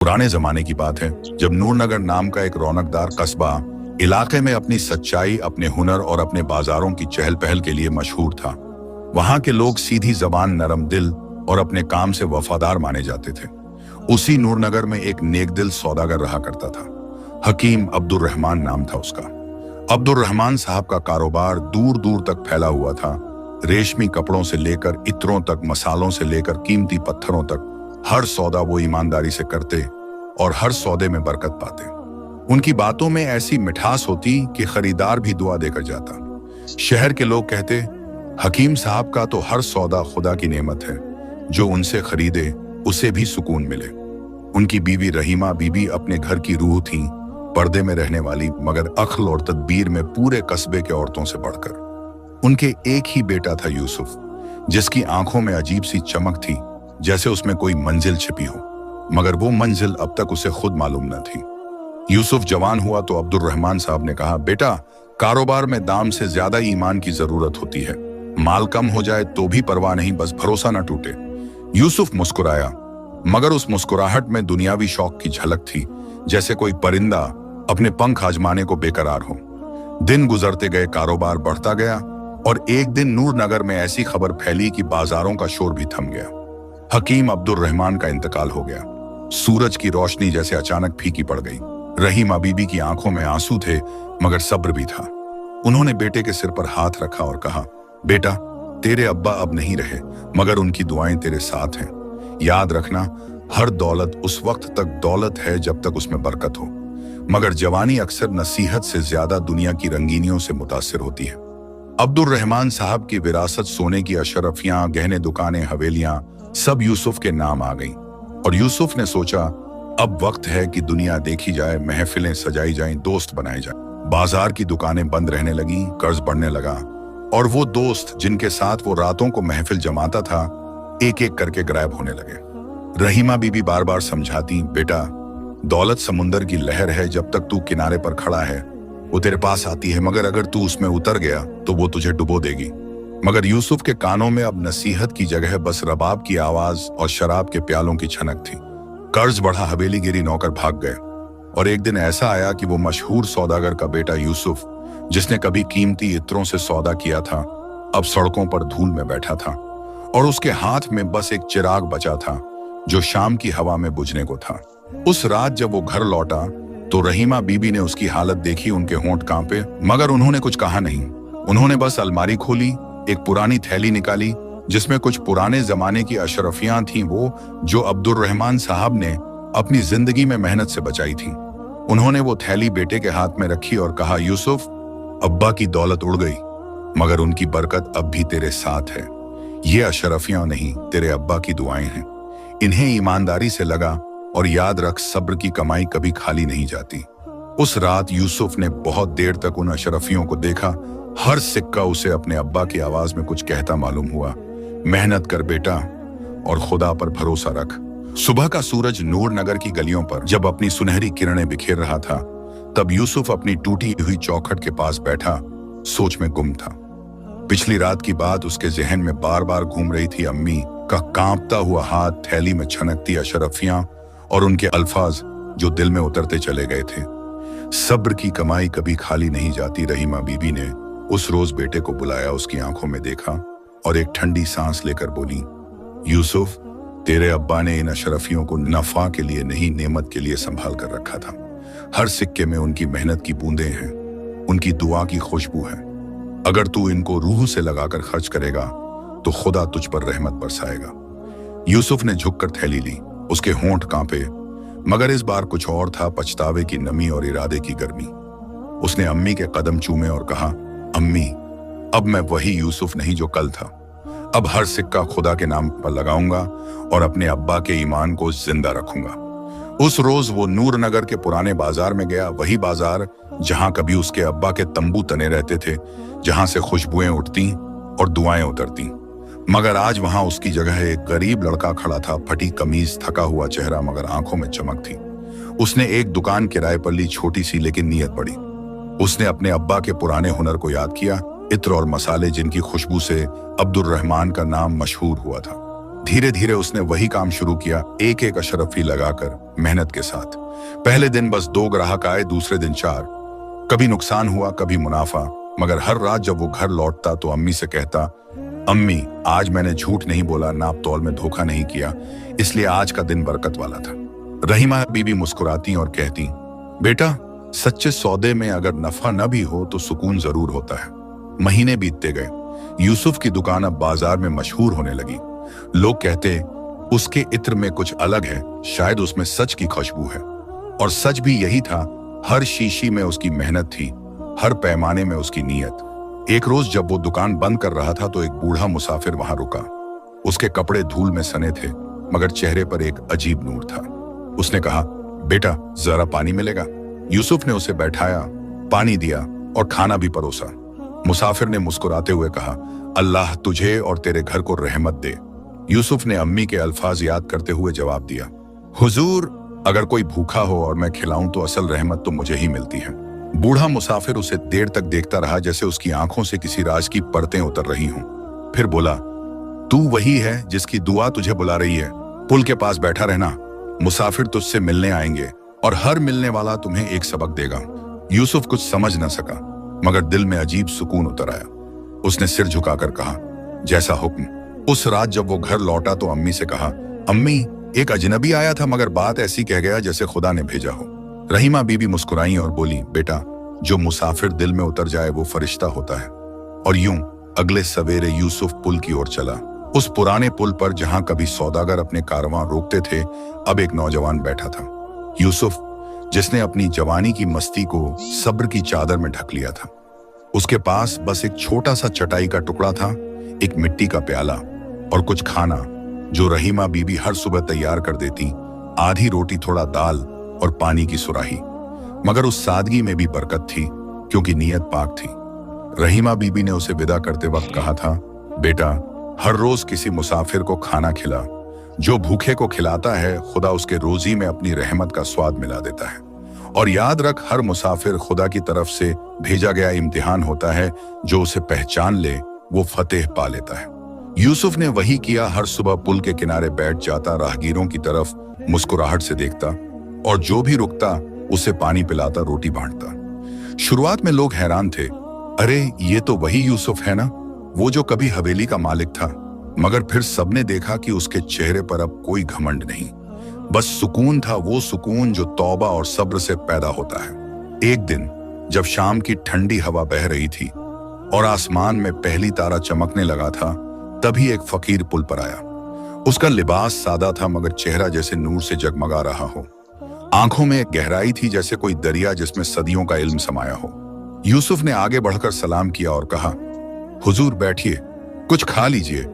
पुराने जमाने की बात है जब नूरनगर नाम का एक रौनकदार कस्बा इलाके में अपनी सच्चाई, अपने हुनर और अपने बाजारों की चहल पहल के लिए मशहूर था। वहां के लोग सीधी जबान, नरम दिल और अपने काम से वफादार माने जाते थे। उसी नूरनगर में एक नेकदिल सौदागर रहा करता था। हकीम अब्दुल रहमान नाम था उसका। अब्दुल रहमान साहब का कारोबार दूर दूर तक फैला हुआ था। रेशमी कपड़ों से लेकर इत्रों तक, मसालों से लेकर कीमती पत्थरों तक, हर सौदा वो ईमानदारी से करते और हर सौदे में बरकत पाते। उनकी बातों में ऐसी मिठास होती कि खरीदार भी दुआ देकर जाता। शहर के लोग कहते, हकीम साहब का तो हर सौदा खुदा की नेमत है, जो उनसे खरीदे उसे भी सुकून मिले। उनकी बीवी रहीमा बीबी अपने घर की रूह थी, पर्दे में रहने वाली, मगर अक्ल और तदबीर में पूरे कस्बे के औरतों से बढ़कर। उनके एक ही बेटा था यूसुफ, जिसकी आंखों में अजीब सी चमक थी, जैसे उसमें कोई मंजिल छिपी हो, मगर वो मंजिल अब तक उसे खुद मालूम न थी। यूसुफ जवान हुआ तो अब्दुल रहमान साहब ने कहा, बेटा, कारोबार में दाम से ज्यादा ईमान की जरूरत होती है। माल कम हो जाए तो भी परवाह नहीं, बस भरोसा न टूटे। यूसुफ मुस्कुराया, मगर उस मुस्कुराहट में दुनियावी शौक की झलक थी, जैसे कोई परिंदा अपने पंख आजमाने को बेकरार हो। दिन गुजरते गए, कारोबार बढ़ता गया और एक दिन नूरनगर में ऐसी खबर फैली कि बाजारों का शोर भी थम गया। हकीम अब्दुल रहमान का इंतकाल हो गया। सूरज की रोशनी जैसे अचानक फीकी पड़ गई। रहीमा बीबी की आंखों में आंसू थे, मगर सब्र भी था। उन्होंने बेटे के सिर पर हाथ रखा और कहा, बेटा, तेरे अब्बा अब नहीं रहे, मगर उनकी दुआएं तेरे साथ हैं। याद रखना, हर दौलत उस वक्त तक दौलत है जब तक उसमें बरकत हो, मगर जवानी अक्सर नसीहत से ज्यादा दुनिया की रंगीनियों से मुतासिर होती है। अब्दुल रहमान साहब की विरासत, सोने की अशरफियां, गहने, दुकानें, हवेलियां, सब यूसुफ के नाम आ गईं। और यूसुफ ने सोचा, अब वक्त है कि दुनिया देखी जाए, महफिलें सजाई जाएं, दोस्त बनाए जाएं। बाजार की दुकानें बंद रहने लगी, कर्ज बढ़ने लगा, और वो दोस्त जिनके साथ वो रातों को महफिल जमाता था, एक एक करके गायब होने लगे। रहीमा बीबी बार बार समझाती, बेटा, दौलत समुंदर की लहर है, जब तक तू किनारे पर खड़ा है वो तेरे पास आती है, मगर अगर तू उसमें उतर गया तो वो तुझे डुबो देगी। मगर यूसुफ के कानों में अब नसीहत की जगह बस रबाब की आवाज और शराब के प्यालों की छनक थी। कर्ज बढ़ा, हवेली गिरी, नौकर भाग गए, और एक दिन ऐसा आया कि वो मशहूर सौदागर का बेटा यूसुफ, जिसने कभी कीमती इत्रों से सौदा किया था, अब सड़कों पर धूल में बैठा था, और उसके हाथ में बस एक चिराग बचा था जो शाम की हवा में बुझने को था। उस रात जब वो घर लौटा तो रहीमा बीबी ने उसकी हालत देखी। उनके होंठ कांपे, मगर उन्होंने कुछ कहा नहीं। उन्होंने बस अलमारी खोली, एक पुरानी थैली निकाली जिसमें कुछ पुराने जमाने की अशरफियां थीं, वो जो अब्दुल रहमान साहब ने अपनी जिंदगी में मेहनत से बचाई थीं। उन्होंने वो थैली बेटे के हाथ में रखी और कहा, यूसुफ, अब्बा की दौलत उड़ गई, मगर उनकी बरकत अब भी तेरे साथ है। ये अशरफियां नहीं, तेरे अब्बा की दुआएं हैं। इन्हें ईमानदारी से लगा, और याद रख, सब्र की कमाई कभी खाली नहीं जाती। उस रात यूसुफ ने बहुत देर तक उन अशरफियों को देखा। हर सिक्का उसे अपने अब्बा की आवाज में कुछ कहता मालूम हुआ, मेहनत कर बेटा, और खुदा पर भरोसा रख। सुबह का सूरज नूरनगर की गलियों पर जब अपनी सुनहरी किरणें बिखेर रहा था, तब यूसुफ अपनी टूटी हुई चौखट के पास बैठा सोच में गुम था। पिछली रात की बात उसके जहन में बार बार घूम रही थी। अम्मी का कांपता हुआ हाथ, थैली में छनकती अशरफियां, और उनके अल्फाज जो दिल में उतरते चले गए थे। सब्र की कमाई कभी खाली नहीं जाती। रहीमा बीबी ने उस रोज बेटे को बुलाया, उसकी आंखों में देखा और एक ठंडी सांस लेकर बोली, यूसुफ, तेरे अब्बा ने इन अशरफियों को नफा के लिए नहीं, नेमत के लिए संभाल कर रखा था। हर सिक्के में उनकी मेहनत की बूंदें हैं, उनकी दुआ की खुशबू है। अगर तू इनको रूह से लगाकर खर्च करेगा तो खुदा तुझ पर रहमत बरसाएगा। यूसुफ ने झुककर थैली ली। उसके होंठ कांपे, मगर इस बार कुछ और था, पछतावे की नमी और इरादे की गर्मी। उसने अम्मी के कदम चूमे और कहा, अम्मी, अब मैं वही यूसुफ नहीं जो कल था। अब हर सिक्का खुदा के नाम पर लगाऊंगा और अपने अब्बा के ईमान को जिंदा रखूंगा। उस रोज वो नूरनगर के पुराने बाजार में गया, वही बाजार जहां कभी उसके अब्बा के तंबू तने रहते थे, जहां से खुशबुएं उठती और दुआएं उतरती। मगर आज वहां उसकी जगह एक गरीब लड़का खड़ा था, फटी कमीज, थका हुआ चेहरा, मगर आंखों में चमक थी। उसने एक दुकान किराए पर ली, छोटी सी लेकिन नीयत बड़ी। उसने अपने अब्बा के पुराने हुनर को याद किया, इत्र और मसाले जिनकी खुशबू से अब्दुल रहमान का नाम मशहूर हुआ था। धीरे धीरे उसने वही काम शुरू किया, एक एक अशरफी लगाकर, मेहनत के साथ। पहले दिन बस 2 ग्राहक आए, दूसरे दिन 4। कभी नुकसान हुआ, कभी मुनाफा, मगर हर रात जब वो घर लौटता तो अम्मी से कहता, अम्मी आज मैंने झूठ नहीं बोला, नाप तौल में धोखा नहीं किया, इसलिए आज का दिन बरकत वाला था। रहीमा बीबी मुस्कुराती और कहती, बेटा सच्चे सौदे में अगर नफा न भी हो तो सुकून जरूर होता है। महीने बीतते गए। यूसुफ की दुकान अब बाजार में मशहूर होने लगी। लोग कहते, उसके इत्र में कुछ अलग है, शायद उसमें सच की खुशबू है। और सच भी यही था। हर शीशी में उसकी मेहनत थी, हर पैमाने में उसकी नीयत। एक रोज जब वो दुकान बंद कर रहा था तो एक बूढ़ा मुसाफिर वहां रुका। उसके कपड़े धूल में सने थे, मगर चेहरे पर एक अजीब नूर था। उसने कहा, बेटा जरा पानी मिलेगा? यूसुफ ने उसे बैठाया, पानी दिया और खाना भी परोसा। मुसाफिर ने मुस्कुराते हुए कहा, अल्लाह तुझे और तेरे घर को रहमत दे। यूसुफ ने अम्मी के अल्फाज याद करते हुए जवाब दिया, हुजूर अगर कोई भूखा हो और मैं खिलाऊं तो असल रहमत तो मुझे ही मिलती है। बूढ़ा मुसाफिर उसे देर तक देखता रहा, जैसे उसकी आंखों से किसी राज की परतें उतर रही हों। फिर बोला, तू वही है जिसकी दुआ तुझे बुला रही है, पुल के पास बैठा रहना, मुसाफिर तुझसे मिलने आएंगे और हर मिलने वाला तुम्हें एक सबक देगा। यूसुफ कुछ समझ न सका, मगर दिल में अजीब सुकून उतर आया। उसने सिर झुकाकर कहा, जैसा हुक्म। उस रात जब वो घर लौटा तो अम्मी से कहा, अम्मी एक अजनबी आया था, मगर बात ऐसी कह गया जैसे खुदा ने भेजा हो। रहीमा बीबी मुस्कुराई और बोली, बेटा जो मुसाफिर दिल में उतर जाए वो फरिश्ता होता है। और यूं अगले सवेरे यूसुफ पुल की ओर चला। उस पुराने पुल पर जहां कभी सौदागर अपने कारवां रोकते थे, अब एक नौजवान बैठा था। यूसुफ, जिसने अपनी जवानी की मस्ती को सब्र की चादर में ढक लिया था। उसके पास बस एक छोटा सा चटाई का टुकड़ा था, एक मिट्टी का प्याला और कुछ खाना जो रहीमा बीबी हर सुबह तैयार कर देती, आधी रोटी, थोड़ा दाल और पानी की सुराही। मगर उस सादगी में भी बरकत थी, क्योंकि नीयत पाक थी। रहीमा बीबी ने उसे विदा करते वक्त कहा था, बेटा हर रोज किसी मुसाफिर को खाना खिला, जो भूखे को खिलाता है खुदा उसके रोजी में अपनी रहमत का स्वाद मिला देता है। और याद रख, हर मुसाफिर खुदा की तरफ से भेजा गया इम्तिहान होता है, जो उसे पहचान ले वो फतेह पा लेता है। यूसुफ ने वही किया। हर सुबह पुल के किनारे बैठ जाता, राहगीरों की तरफ मुस्कुराहट से देखता और जो भी रुकता उसे पानी पिलाता, रोटी बांटता। शुरुआत में लोग हैरान थे, अरे ये तो वही यूसुफ है ना, वो जो कभी हवेली का मालिक था। मगर फिर सबने देखा कि उसके चेहरे पर अब कोई घमंड नहीं, बस सुकून था, वो सुकून जो तौबा और सब्र से पैदा होता है। एक दिन जब शाम की ठंडी हवा बह रही थी और आसमान में पहली तारा चमकने लगा था, तभी एक फकीर पुल पर आया। उसका लिबास सादा था, मगर चेहरा जैसे नूर से जगमगा रहा हो। आंखों में एक गहराई थी, जैसे कोई दरिया जिसमें सदियों का इल्म समाया हो। यूसुफ ने आगे बढ़कर सलाम किया और कहा, हुजूर बैठिए, कुछ खा लीजिए,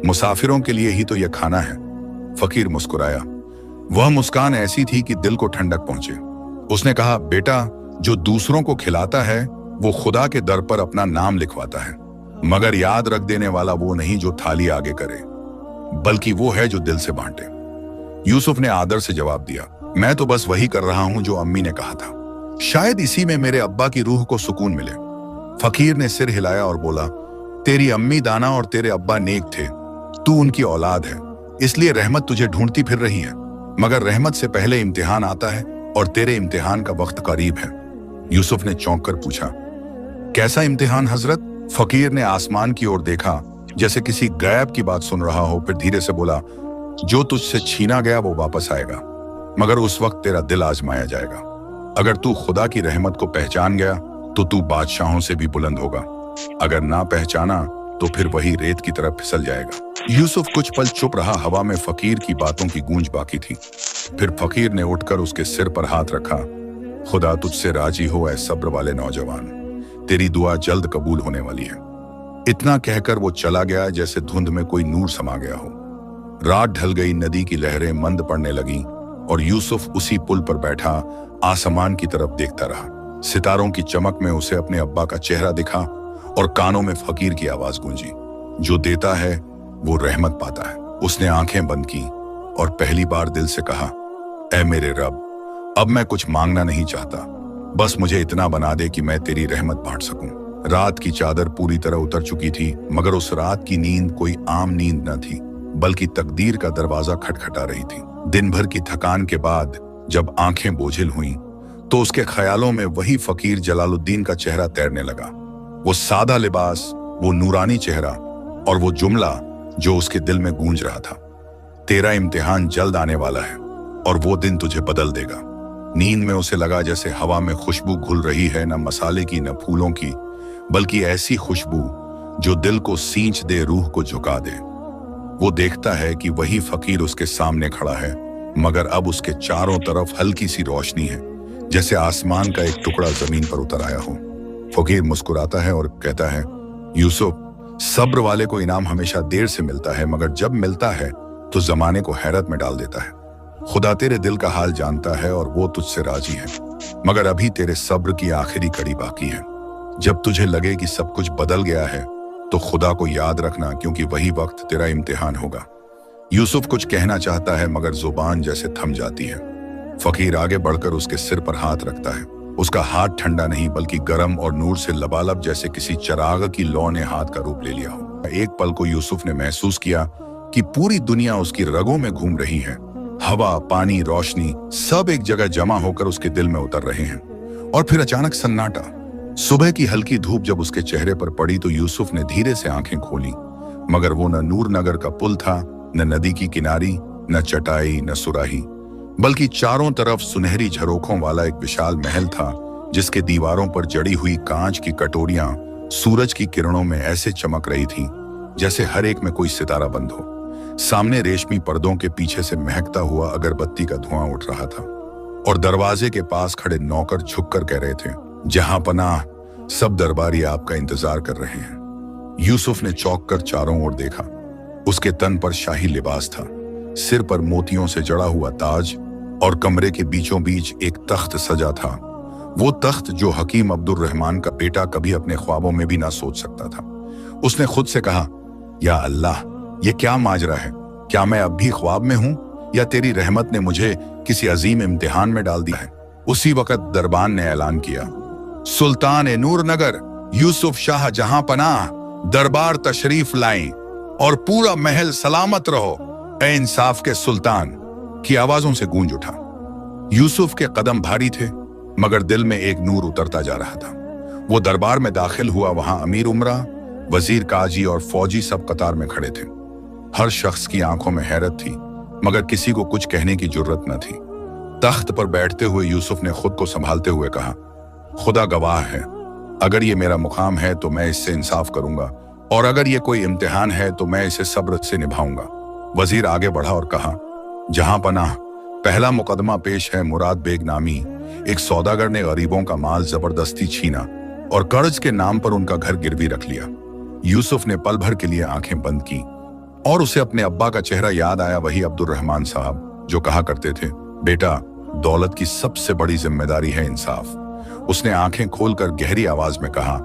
मुसाफिरों के लिए ही तो यह खाना है। फकीर मुस्कुराया। वह मुस्कान ऐसी थी कि दिल को ठंडक पहुंचे। उसने कहा, बेटा जो दूसरों को खिलाता है वो खुदा के दर पर अपना नाम लिखवाता है, मगर याद रख देने वाला वो नहीं जो थाली आगे करे, बल्कि वो है जो दिल से बांटे। यूसुफ ने आदर से जवाब दिया, मैं तो बस वही कर रहा हूं जो अम्मी ने कहा था, शायद इसी में मेरे अब्बा की रूह को सुकून मिले। फकीर ने सिर हिलाया और बोला, तेरी अम्मी दाना और तेरे अब्बा नेक थे, तू उनकी औलाद है, इसलिए रहमत तुझे ढूंढती फिर रही है। मगर रहमत से पहले इम्तिहान आता है और तेरे इम्तिहान का वक्त करीब है। यूसुफ ने चौंक कर पूछा, कैसा इम्तिहान हजरत? फकीर ने आसमान की ओर देखा, जैसे किसी गायब की बात सुन रहा हो, फिर धीरे से बोला, जो तुझसे छीना गया वो वापस आएगा, मगर उस वक्त तेरा दिल आजमाया जाएगा। अगर तू खुदा की रहमत को पहचान गया तो तू बादशाहों से भी बुलंद होगा, अगर ना पहचाना तो फिर वही रेत की तरफ फिसल जाएगा। यूसुफ कुछ पल चुप रहा, हवा में फकीर की बातों की गूंज बाकी थी। फिर फकीर ने उठकर उसके सिर पर हाथ रखा, खुदा तुझसे राजी हो ऐ सब्र वाले नौजवान, तेरी दुआ जल्द कबूल होने वाली है। इतना कहकर वो चला गया जैसे धुंध में कोई नूर समा गया हो। रात ढल गई, नदी की लहरें मंद पड़ने लगीं और यूसुफ उसी पुल पर बैठा आसमान की तरफ देखता रहा। सितारों की चमक में उसे अपने अब्बा का चेहरा दिखा और कानों में फकीर की आवाज गूंजी, जो देता है वो रहमत पाता है। उसने आंखें बंद की और पहली बार दिल से कहा, ऐ मेरे रब, अब मैं कुछ मांगना नहीं चाहता, बस मुझे इतना बना दे कि मैं तेरी रहमत बांट सकूं। रात की चादर पूरी तरह उतर चुकी थी, मगर उस रात की नींद कोई आम नींद न थी। बल्कि तकदीर का दरवाजा खटखटा रही थी। दिन भर की थकान के बाद जब आंखें बोझिल हुईं, तो उसके ख्यालों में वही फकीर जलालुद्दीन का चेहरा तैरने लगा। वो सादा लिबास, वो नूरानी चेहरा और वो जुमला जो उसके दिल में गूंज रहा था, तेरा इम्तिहान जल्द आने वाला है और वो दिन तुझे बदल देगा। नींद में उसे लगा जैसे हवा में खुशबू घुल रही है, न मसाले की न फूलों की, बल्कि ऐसी खुशबू जो दिल को सींच दे, रूह को झुका दे। वो देखता है कि वही फकीर उसके सामने खड़ा है, मगर अब उसके चारों तरफ हल्की सी रोशनी है, जैसे आसमान का एक टुकड़ा जमीन पर उतर आया हो। फकीर मुस्कुराता है और कहता है, यूसुफ, सब्र वाले को इनाम हमेशा देर से मिलता है, मगर जब मिलता है तो जमाने को हैरत में डाल देता है। खुदा तेरे दिल का हाल जानता है और वो तुझसे राजी है, मगर अभी तेरे सब्र की आखिरी कड़ी बाकी है। जब तुझे लगे कि सब कुछ बदल गया है तो खुदा को याद रखना, क्योंकि वही वक्त तेरा इम्तिहान होगा। यूसुफ कुछ कहना चाहता है मगर जुबान जैसे थम जाती है। फकीर आगे बढ़कर उसके सिर पर हाथ रखता है। उसका हाथ ठंडा नहीं बल्कि गर्म और नूर से लबालब, जैसे किसी चिराग की लौ ने हाथ का रूप ले लिया हो। एक पल को यूसुफ ने महसूस किया कि पूरी दुनिया उसकी रगों में घूम रही है। हवा, पानी, रोशनी सब एक जगह जमा होकर उसके दिल में उतर रहे हैं। और फिर अचानक सन्नाटा। सुबह की हल्की धूप जब उसके चेहरे पर पड़ी तो यूसुफ ने धीरे से आंखें खोली, मगर वो न नूर नगर का पुल था, न नदी की किनारी, न चटाई, न सुराही, बल्कि चारों तरफ सुनहरी झरोखों वाला एक विशाल महल था, जिसके दीवारों पर जड़ी हुई कांच की कटोरियां सूरज की किरणों में ऐसे चमक रही थीं, जैसे हर एक में कोई सितारा बंद हो। सामने रेशमी पर्दों के पीछे से महकता हुआ अगरबत्ती का धुआं उठ रहा था और दरवाजे के पास खड़े नौकर झुककर कह रहे थे, जहां पनाह, सब दरबारी आपका इंतजार कर रहे हैं। यूसुफ ने चौंक कर चारों ओर देखा। उसके तन पर शाही लिबास था, सिर पर मोतियों से जड़ा हुआ ताज और कमरे के बीचों बीच एक तख्त सजा था। वो तख्त जो हकीम अब्दुल रहमान का बेटा कभी अपने ख्वाबों में भी ना सोच सकता था। उसने खुद से कहा, या अल्लाह, ये क्या माजरा है? क्या मैं अब भी ख्वाब में हूं या तेरी रहमत ने मुझे किसी अजीम इम्तिहान में डाल दिया है? उसी वक्त दरबान ने ऐलान किया, सुल्तान ए नूर नगर यूसुफ शाह जहां पनाह दरबार तशरीफ लाएं और पूरा महल सलामत रहो। ए इंसाफ के सुल्तान की आवाजों से गूंज उठा। यूसुफ के कदम भारी थे, मगर दिल में एक नूर उतरता जा रहा था। वो दरबार में दाखिल हुआ। वहां अमीर उमरा, वजीर, काजी और फौजी सब कतार में खड़े थे। हर शख्स की आंखों में हैरत थी, मगर किसी को कुछ कहने की जुर्रत न थी। तख्त पर बैठते हुए यूसुफ ने खुद को संभालते हुए कहा, खुदा गवाह है, अगर ये मेरा मुकाम है तो मैं इससे इंसाफ करूंगा, और अगर ये कोई इम्तिहान है तो मैं इसे सब्र से निभाऊंगा। वजीर आगे बढ़ा और कहा, जहां पनाह, पहला मुकदमा पेश है। मुराद बेग नामी एक सौदागर ने गरीबों का माल जबरदस्ती छीना और कर्ज के नाम पर उनका घर गिरवी रख लिया। यूसुफ ने पल भर के लिए आंखें बंद की और उसे अपने अब्बा का चेहरा याद आया, वही अब्दुल रहमान साहब जो कहा करते थे, बेटा, दौलत की सबसे बड़ी जिम्मेदारी है इंसाफ। उसने आंखें खोलकर गहरी आवाज में कहा,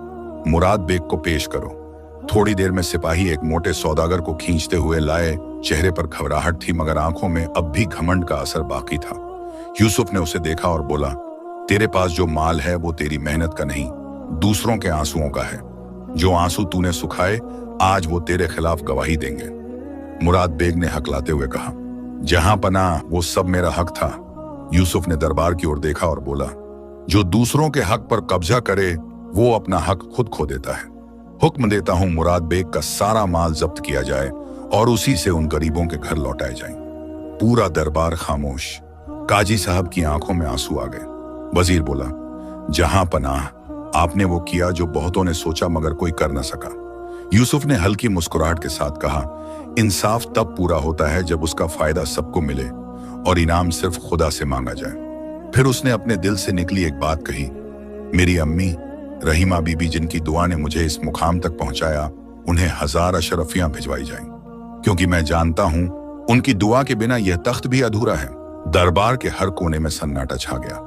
मुराद बेग को पेश करो। थोड़ी देर में सिपाही एक मोटे सौदागर को खींचते हुए लाए। चेहरे पर घबराहट थी, मगर आंखों में अब भी घमंड का असर बाकी था। यूसुफ ने उसे देखा और बोला, तेरे पास जो माल है वो तेरी मेहनत का नहीं, दूसरों के आंसुओं का है। जो आंसू तूने सुखाए, आज वो तेरे खिलाफ गवाही देंगे। मुराद बेग ने हकलाते हुए कहा, जहां पनाह, वो सब मेरा हक था। यूसुफ ने दरबार की ओर देखा और बोला, जो दूसरों के हक पर कब्जा करे वो अपना हक खुद खो देता है। हुक्म देता हूं, मुराद बेग का सारा माल जब्त किया जाए और उसी से उन गरीबों के घर लौटाए जाएं। पूरा दरबार खामोश। काजी साहब की आंखों में आंसू आ गए। वजीर बोला, जहां पनाह, आपने वो किया जो बहुतों ने सोचा मगर कोई कर न सका। यूसुफ ने हल्की मुस्कुराहट के साथ कहा, इंसाफ तब पूरा होता है जब उसका फायदा सबको मिले और इनाम सिर्फ खुदा से मांगा जाए। फिर उसने अपने दिल से निकली एक बात कही, मेरी अम्मी रहीमा बीबी जिनकी दुआ ने मुझे इस मुकाम तक पहुंचाया, उन्हें 1000 अशरफियां भिजवाई जाएं, क्योंकि मैं जानता हूं उनकी दुआ के बिना यह तख्त भी अधूरा है। दरबार के हर कोने में सन्नाटा छा गया।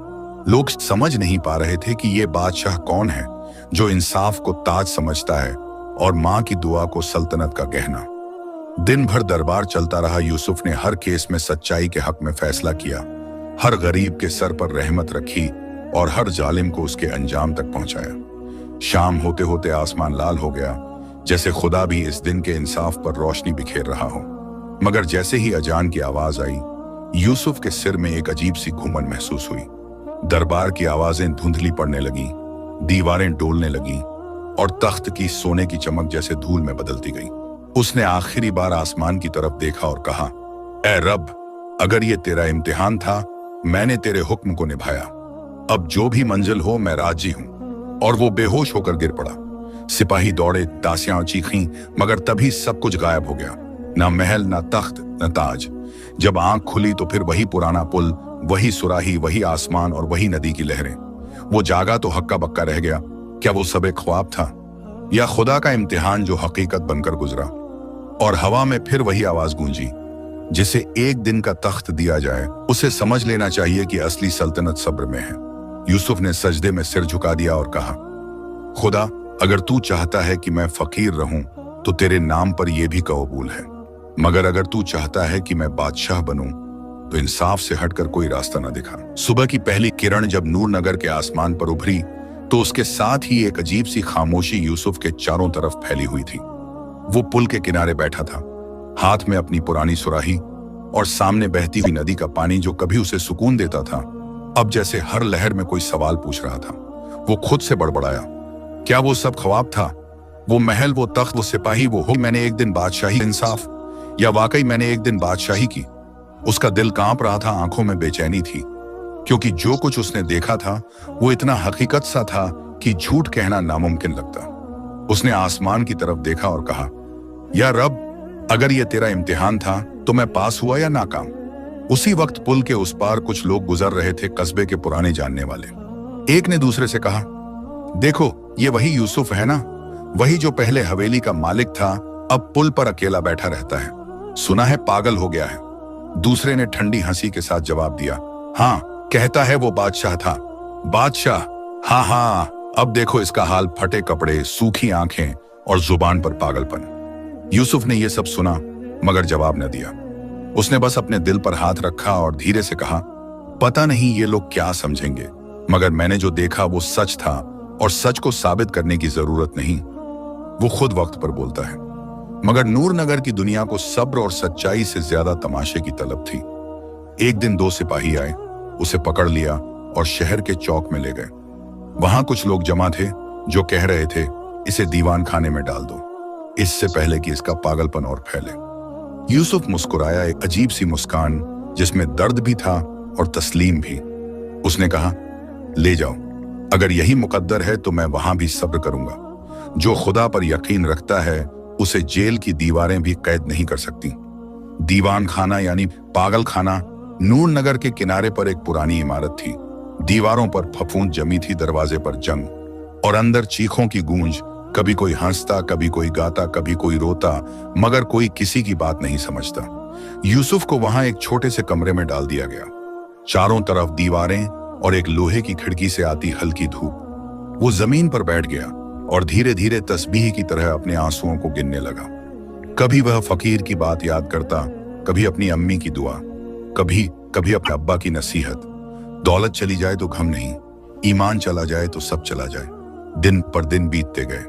लोग समझ नहीं पा रहे थे कि ये बादशाह कौन है जो इंसाफ को ताज समझता है और मां की दुआ को सल्तनत का गहना। दिन भर दरबार चलता रहा। यूसुफ ने हर केस में सच्चाई के हक में फैसला किया, हर गरीब के सर पर रहमत रखी और हर जालिम को उसके अंजाम तक पहुंचाया। शाम होते होते आसमान लाल हो गया, जैसे खुदा भी इस दिन के इंसाफ पर रोशनी बिखेर रहा हो। मगर जैसे ही अजान की आवाज आई, यूसुफ के सिर में एक अजीब सी घुमन महसूस हुई। दरबार की आवाजें धुंधली पड़ने लगी, दीवारें डोलने लगी और तख्त की सोने की चमक जैसे धूल में बदलती गई। उसने आखिरी बार आसमान की तरफ देखा और कहा, ऐ रब, अगर ये तेरा इम्तिहान था, मैंने तेरे हुक्म को निभाया। अब जो भी मंजिल हो, मैं राजी हूं। और वो बेहोश होकर गिर पड़ा। सिपाही दौड़े, दासियां चीखीं, मगर तभी सब कुछ गायब हो गया। ना महल, ना तख्त, न ताज। जब आंख खुली तो फिर वही पुराना पुल, वही सुराही, वही आसमान और वही नदी की लहरें। वो जागा तो हक्का बक्का रह गया। क्या वो सब एक ख्वाब था या खुदा का इम्तिहान जो हकीकत बनकर गुजरा? और हवा में फिर वही आवाज गूंजी, जिसे एक दिन का तख्त दिया जाए, उसे समझ लेना चाहिए कि असली सल्तनत सब्र में है। यूसुफ ने सजदे में सिर झुका दिया और कहा, खुदा, अगर तू चाहता है कि मैं फकीर रहूं तो तेरे नाम पर यह भी कबूल है, मगर अगर तू चाहता है कि मैं बादशाह बनूं तो इंसाफ से हटकर कोई रास्ता न दिखा। सुबह की पहली किरण जब नूर नगर के आसमान पर उभरी तो उसके साथ ही एक अजीब सी खामोशी यूसुफ के चारों तरफ फैली हुई थी। वो पुल के किनारे बैठा था, हाथ में अपनी पुरानी सुराही, और सामने बहती हुई नदी का पानी जो कभी उसे सुकून देता था, अब जैसे हर लहर में कोई सवाल पूछ रहा था। वो खुद से बड़बड़ाया, क्या वो सब ख्वाब था? वो महल, वो तख्त, वो सिपाही, वो हुक्म, मैंने एक दिन बादशाही, इंसाफ, या वाकई मैंने एक दिन बादशाही की? उसका दिल कांप रहा था, आंखों में बेचैनी थी, क्योंकि जो कुछ उसने देखा था वो इतना हकीकत सा था कि झूठ कहना नामुमकिन लगता। उसने आसमान की तरफ देखा और कहा, या रब, अगर ये तेरा इम्तिहान था तो मैं पास हुआ या नाकाम? उसी वक्त पुल के उस पार कुछ लोग गुजर रहे थे, कस्बे के पुराने जानने वाले। एक ने दूसरे से कहा, देखो, ये वही यूसुफ है ना, वही जो पहले हवेली का मालिक था, अब पुल पर अकेला बैठा रहता है। सुना है पागल हो गया है। दूसरे ने ठंडी हंसी के साथ जवाब दिया, हाँ, कहता है वो बादशाह था। बादशाह? हाँ हाँ, अब देखो इसका हाल, फटे कपड़े, सूखी आंखें और जुबान पर पागलपन। यूसुफ ने यह सब सुना मगर जवाब न दिया। उसने बस अपने दिल पर हाथ रखा और धीरे से कहा, पता नहीं ये लोग क्या समझेंगे, मगर मैंने जो देखा वो सच था और सच को साबित करने की जरूरत नहीं। वो खुद वक्त पर बोलता है। मगर नूर नगर की दुनिया को सब्र और सच्चाई से ज्यादा तमाशे की तलब थी। एक दिन दो सिपाही आए, उसे पकड़ लिया और शहर के चौक में ले गए। वहां कुछ लोग जमा थे जो कह रहे थे, इसे दीवान खाने में डाल दो, इससे पहले कि इसका पागलपन और फैले। यूसुफ मुस्कुराया, एक अजीब सी मुस्कान जिसमें दर्द भी था और तस्लीम भी। उसने कहा, ले जाओ, अगर यही मुकद्दर है तो मैं वहां भी सब्र करूंगा। जो खुदा पर यकीन रखता है उसे जेल की दीवारें भी कैद नहीं कर सकती। दीवान खाना यानी पागल खाना नूर नगर के किनारे पर एक पुरानी इमारत थी। दीवारों पर फफूंद जमी थी, दरवाजे पर जंग और अंदर चीखों की गूंज। कभी कोई हंसता, कभी कोई गाता, कभी कोई रोता, मगर कोई किसी की बात नहीं समझता। यूसुफ को वहां एक छोटे से कमरे में डाल दिया गया। चारों तरफ दीवारें और एक लोहे की खिड़की से आती हल्की धूप। वो जमीन पर बैठ गया और धीरे धीरे तस्बीह की तरह अपने आंसुओं को गिनने लगा। कभी वह फकीर की बात याद करता, कभी अपनी अम्मी की दुआ, कभी कभी अपने अब्बा की नसीहत। दौलत चली जाए तो गम नहीं, ईमान चला जाए तो सब चला जाए। दिन पर दिन बीतते गए।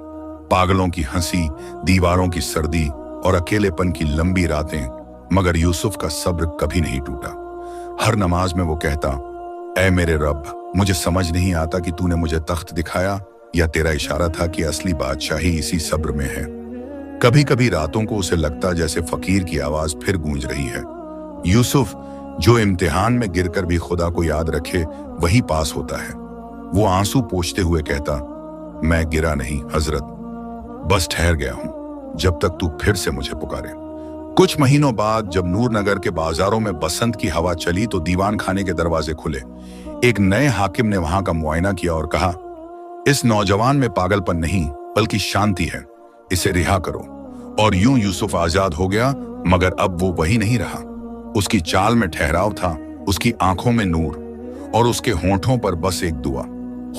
पागलों की हंसी, दीवारों की सर्दी और अकेलेपन की लंबी रातें, मगर यूसुफ का सब्र कभी नहीं टूटा। हर नमाज में वो कहता, ऐ मेरे रब, मुझे समझ नहीं आता कि तूने मुझे तख्त दिखाया या तेरा इशारा था कि असली बादशाही इसी सब्र में है। कभी कभी रातों को उसे लगता जैसे फकीर की आवाज फिर गूंज रही है, यूसुफ, जो इम्तिहान में गिरकर भी खुदा को याद रखे वही पास होता है। वो आंसू पोंछते हुए कहता, मैं गिरा नहीं हजरत, बस ठहर गया हूं जब तक तू फिर से मुझे पुकारे। कुछ महीनों बाद जब नूर नगर के बाजारों में बसंत की हवा चली तो दीवान खाने के दरवाजे खुले। एक नए हाकिम ने वहां का मुआयना किया और कहा, इस नौजवान में पागलपन नहीं बल्कि शांति है, इसे रिहा करो। और यूं यूसुफ आजाद हो गया, मगर अब वो वही नहीं रहा। उसकी चाल में ठहराव था, उसकी आंखों में नूर और उसके होंठों पर बस एक दुआ,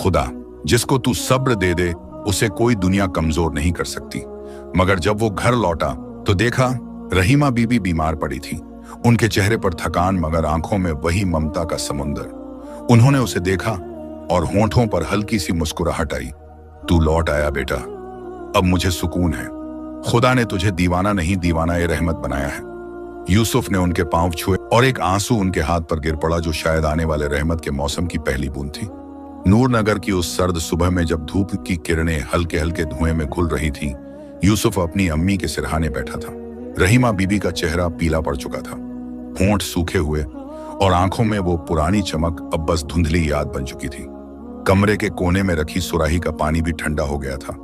खुदा, जिसको तू सब्र दे दे उसे कोई दुनिया कमजोर नहीं कर सकती। मगर जब वो घर लौटा तो देखा रहीमा बीबी बीमार पड़ी थी। उनके चेहरे पर थकान, मगर आंखों में वही ममता का समुंदर। उन्होंने उसे देखा और होंठों पर हल्की सी मुस्कुराहट आई। तू लौट आया बेटा, अब मुझे सुकून है। खुदा ने तुझे दीवाना नहीं, दीवाना ए रहमत बनाया है। यूसुफ ने उनके पांव छुए और एक आंसू उनके हाथ पर गिर पड़ा, जो शायद आने वाले रहमत के मौसम की पहली बूंद थी। नूरनगर की उस सर्द सुबह में जब धूप की किरणें हल्के हल्के धुएं में घुल रही थीं, यूसुफ अपनी अम्मी के सिरहाने बैठा था। रहीमा बीबी का चेहरा पीला पड़ चुका था, होंठ सूखे हुए और आंखों में वो पुरानी चमक अब बस धुंधली याद बन चुकी थी। कमरे के कोने में रखी सुराही का पानी भी ठंडा हो गया था,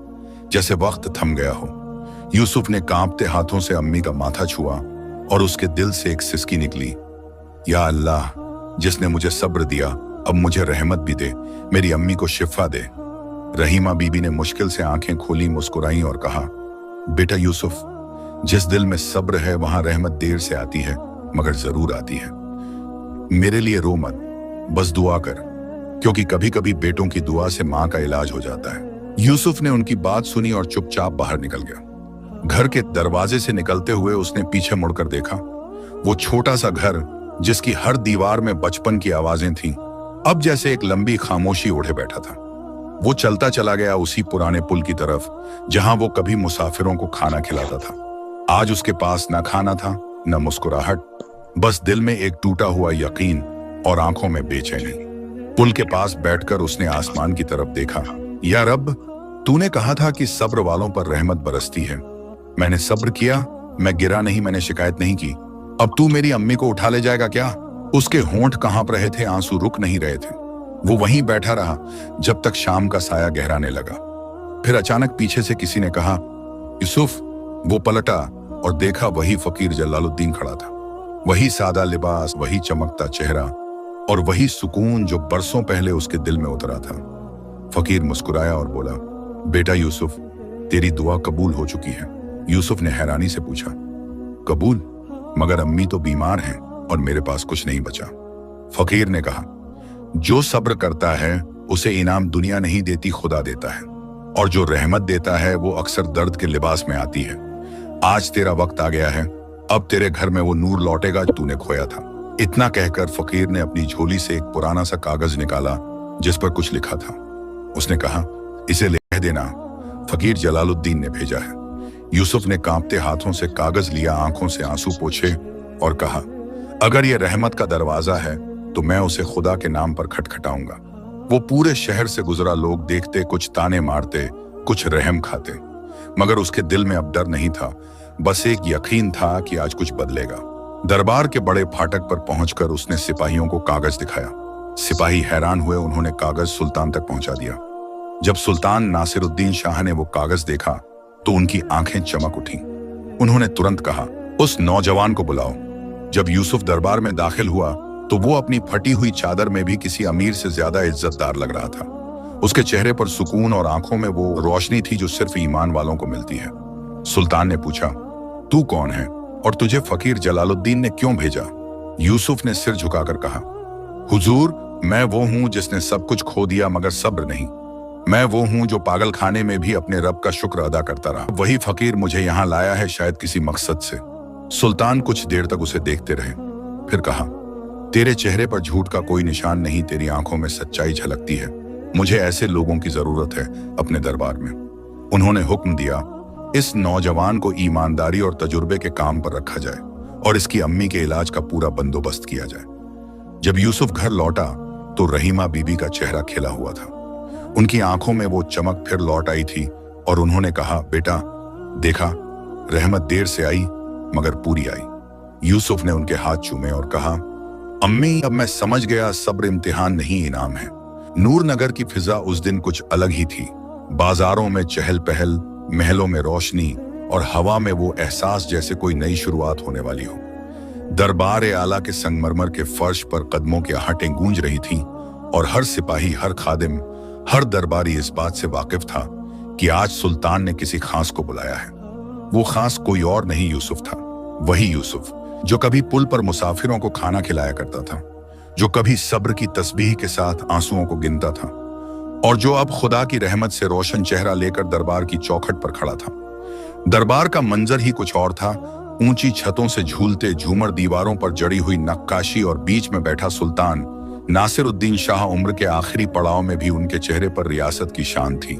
जैसे वक्त थम गया हो। यूसुफ ने कांपते हाथों से अम्मी का माथा छुआ और उसके दिल से एक सिसकी निकली, या अल्लाह, जिसने मुझे सब्र दिया, अब मुझे रहमत भी दे, मेरी अम्मी को शिफा दे। रहीमा बीबी ने मुश्किल से आंखें खोली, मुस्कुराई और कहा, बेटा यूसुफ, जिस दिल में सब्र है वहां रहमत देर से आती है, मगर जरूर आती है। मेरे लिए रो मत, बस दुआ कर, क्योंकि कभी कभी बेटों की दुआ से मां का इलाज हो जाता है। यूसुफ ने उनकी बात सुनी और चुपचाप बाहर निकल गया। घर के दरवाजे से निकलते हुए उसने पीछे मुड़कर देखा। वो छोटा सा घर, जिसकी हर दीवार में बचपन की आवाजें थीं, अब जैसे एक लंबी खामोशी ओढ़े बैठा था। वो चलता चला गया उसी पुराने पुल की तरफ, जहां वो कभी मुसाफिरों को खाना खिलाता था। आज उसके पास न खाना था, न मुस्कुराहट, बस दिल में एक टूटा हुआ यकीन और आंखों में बेचैनी। पुल के पास बैठकर उसने आसमान की तरफ देखा। या रब, तूने कहा था कि सब्र वालों पर रहमत बरसती है। मैंने सब्र किया, मैं गिरा नहीं, मैंने शिकायत नहीं की। अब तू मेरी अम्मी को उठा ले जाएगा क्या? उसके होंठ कांप रहे थे, आंसू रुक नहीं रहे थे। वो वहीं बैठा रहा जब तक शाम का साया गहराने लगा। फिर अचानक पीछे से किसी ने कहा, यूसुफ। वो पलटा और देखा वही फकीर जलालुद्दीन खड़ा था। वही सादा लिबास, वही चमकता चेहरा और वही सुकून जो बरसों पहले उसके दिल में उतरा था। फकीर मुस्कुराया और बोला, बेटा यूसुफ, तेरी दुआ कबूल हो चुकी है। यूसुफ ने हैरानी से पूछा, कबूल? मगर अम्मी तो बीमार हैं और मेरे पास कुछ नहीं बचा। फकीर ने कहा, जो सब्र करता है उसे इनाम दुनिया नहीं देती, खुदा देता है, और जो रहमत देता है वो अक्सर दर्द के लिबास में आती है। आज तेरा वक्त आ गया है, अब तेरे घर में वो नूर लौटेगा जो तूने खोया था। इतना कहकर फकीर ने अपनी झोली से एक पुराना सा कागज निकाला जिस पर कुछ लिखा था। उसने कहा, इसे लिख देना, फकीर जलालुद्दीन ने भेजा है। यूसुफ ने कांपते हाथों से कागज लिया, आंखों से आंसू पोंछे और कहा, अगर ये रहमत का दरवाजा है तो मैं उसे खुदा के नाम पर खटखटाऊंगा। वो पूरे शहर से गुजरा, लोग देखते, कुछ ताने मारते, कुछ रहम खाते, मगर उसके दिल में अब डर नहीं था, बस एक यकीन था कि आज कुछ बदलेगा। दरबार के बड़े फाटक पर पहुंचकर उसने सिपाहियों को कागज दिखाया। सिपाही हैरान हुए, उन्होंने कागज सुल्तान तक पहुंचा दिया। जब सुल्तान नासिरुद्दीन शाह ने वो कागज देखा तो उनकी आंखें चमक उठी। उन्होंने तुरंत कहा, उस नौजवान को बुलाओ। जब यूसुफ दरबार में दाखिल हुआ तो वो अपनी फटी हुई चादर में भी किसी अमीर से ज्यादा इज्जतदार लग रहा था। उसके चेहरे पर सुकून और आंखों में वो रोशनी थी जो सिर्फ ईमान वालों को मिलती है। सुल्तान ने पूछा, तू कौन है और तुझे फकीर जलालुद्दीन ने क्यों भेजा? यूसुफ ने सिर झुकाकर कहा, हुजूर, मैं वो हूं जिसने सब कुछ खो दिया मगर सब्र नहीं। मैं वो हूं जो पागल खाने में भी अपने रब का शुक्र अदा करता रहा। वही फकीर मुझे यहाँ लाया है, शायद किसी मकसद से। सुल्तान कुछ देर तक उसे देखते रहे, फिर कहा, तेरे चेहरे पर झूठ का कोई निशान नहीं, तेरी आंखों में सच्चाई झलकती है। मुझे ऐसे लोगों की जरूरत है अपने दरबार में। उन्होंने हुक्म दिया, इस नौजवान को ईमानदारी और तजुर्बे के काम पर रखा जाए और इसकी अम्मी के इलाज का पूरा बंदोबस्त किया जाए। जब यूसुफ घर लौटा तो रहीमा बीबी का चेहरा खिला हुआ था। उनकी आंखों में वो चमक फिर लौट आई थी और उन्होंने कहा, बेटा देखा, रहमत देर से आई मगर पूरी आई। यूसुफ ने उनके हाथ चूमे और कहा, अम्मी, अब मैं समझ गया, सब्र इम्तिहान नहीं इनाम है। नूरनगर की फिजा उस दिन कुछ अलग ही थी। बाजारों में चहल पहल, महलों में रोशनी और हवा में वो एहसास जैसे कोई नई शुरुआत होने वाली हो। दरबार आला के संगमरमर के फर्श पर कदमों की आहटें गूंज रही थीं और हर सिपाही, हर खादिम, हर दरबारी इस बात से वाकिफ था कि आज सुल्तान ने किसी खास को बुलाया है। वो खास कोई और नहीं, यूसुफ था। वही यूसुफ जो कभी पुल पर मुसाफिरों को खाना खिलाया करता था, जो कभी सब्र की तस्बीह के साथ आंसुओं को गिनता था और जो अब खुदा की रहमत से रोशन चेहरा लेकर दरबार की चौखट पर खड़ा था। दरबार का मंजर ही कुछ और था। ऊंची छतों से झूलते झूमर, दीवारों पर जड़ी हुई नक्काशी और बीच में बैठा सुल्तान नासिरुद्दीन शाह। उम्र के आखिरी पड़ाव में भी उनके चेहरे पर रियासत की शान थी।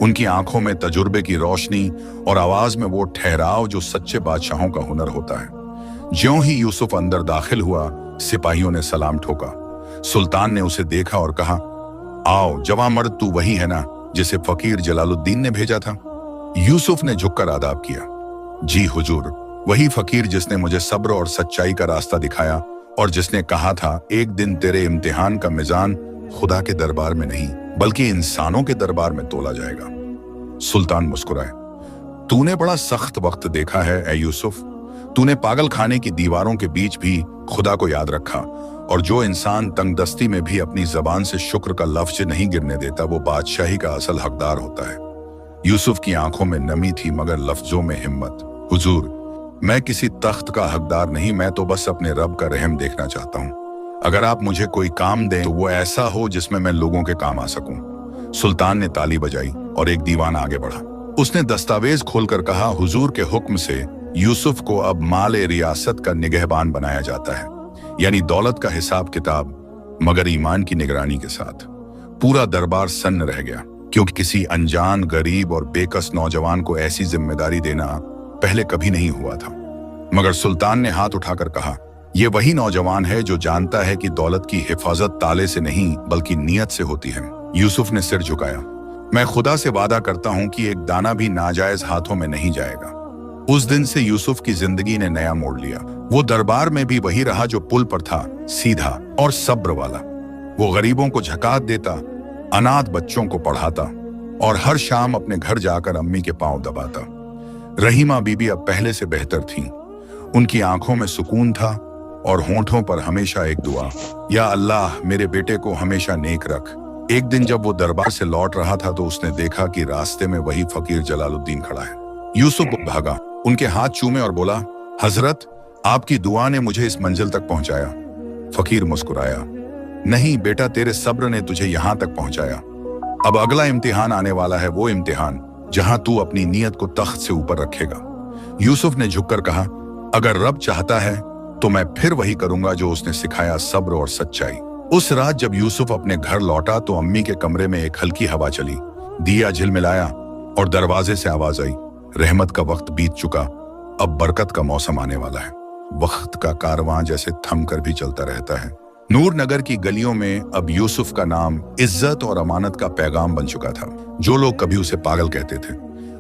उनकी आंखों में तजुर्बे की रोशनी और आवाज में वो ठहराव जो सच्चे बादशाहों का हुनर होता है। ज्यों ही यूसुफ अंदर दाखिल हुआ, सिपाहियों ने सलाम ठोका। सुल्तान ने उसे देखा और कहा, आओ जवां मर्द, तू वही है ना जिसे फकीर जलालुद्दीन ने भेजा था? यूसुफ ने झुककर आदाब किया। जी हुजूर, वही फकीर जिसने मुझे सब्र और सच्चाई का रास्ता दिखाया और जिसने कहा था एक दिन तेरे इम्तिहान का मिजान खुदा के दरबार में नहीं बल्कि इंसानों के दरबार में तोला जाएगा। सुल्तान मुस्कुराए। तूने बड़ा सख्त वक्त देखा है ए यूसुफ। तूने पागल खाने की दीवारों के बीच भी खुदा को याद रखा, और जो इंसान तंगदस्ती में भी अपनी जबान से शुक्र का लफ्ज नहीं गिरने देता वो बादशाही का असल हकदार होता है। यूसुफ की आंखों में नमी थी मगर लफ्जों में हिम्मत। हुजूर, मैं किसी तख्त का हकदार नहीं, मैं तो बस अपने रब का रहम देखना चाहता हूँ। अगर आप मुझे कोई काम दें तो वो ऐसा हो जिसमें मैं लोगों के काम आ सकूं। सुल्तान ने ताली बजाई और एक दीवान आगे बढ़ा। उसने दस्तावेज खोलकर कहा, हुजूर के हुक्म से यूसुफ को अब माले रियासत का निगहबान बनाया जाता है, यानी दौलत का हिसाब किताब मगर ईमान की निगरानी के साथ। पूरा दरबार सन्न रह गया, क्योंकि किसी अनजान, गरीब और बेकस नौजवान को ऐसी जिम्मेदारी देना पहले कभी नहीं हुआ था। मगर सुल्तान ने हाथ उठाकर कहा, यह वही नौजवान है जो जानता है कि दौलत की हिफाजत ताले से नहीं बल्कि नियत से होती है। यूसुफ ने सिर झुकाया। मैं खुदा से वादा करता हूं कि एक दाना भी नाजायज हाथों में नहीं जाएगा। उस दिन से यूसुफ की जिंदगी ने नया मोड़ लिया। वो दरबार में भी वही रहा जो पुल पर था, सीधा और सब्र वाला। वो गरीबों को झकात देता, अनाथ बच्चों को पढ़ाता और हर शाम अपने घर जाकर अम्मी के पांव दबाता। रहीमा बीबी अब पहले से बेहतर थीं। उनकी आंखों में सुकून था और होंठों पर हमेशा एक दुआ, या अल्लाह मेरे बेटे को हमेशा नेक रख। एक दिन जब वो दरबार से लौट रहा था तो उसने देखा कि रास्ते में वही फकीर जलालुद्दीन खड़ा है। यूसुफ भागा, उनके हाथ चूमे और बोला, हजरत, आपकी दुआ ने मुझे इस मंजिल तक पहुंचाया। फकीर मुस्कुराया, नहीं बेटा, तेरे सब्र ने तुझे यहां तक पहुंचाया। अब अगला इम्तिहान आने वाला है, वो इम्तिहान जहां तू अपनी नीयत को तख्त से ऊपर रखेगा। यूसुफ ने झुककर कहा, अगर रब चाहता है तो मैं फिर वही करूंगा जो उसने सिखाया, सब्र और सच्चाई। उस रात जब यूसुफ अपने घर लौटा तो अम्मी के कमरे में एक हल्की हवा चली, दिया झिलमिलाया और दरवाजे से आवाज आई, रहमत का वक्त बीत चुका, अब बरकत का मौसम आने वाला है। वक्त का कारवां जैसे थम कर भी चलता रहता है। नूर नगर की गलियों में अब यूसुफ का नाम इज्जत और अमानत का पैगाम बन चुका था। जो लोग कभी उसे पागल कहते थे,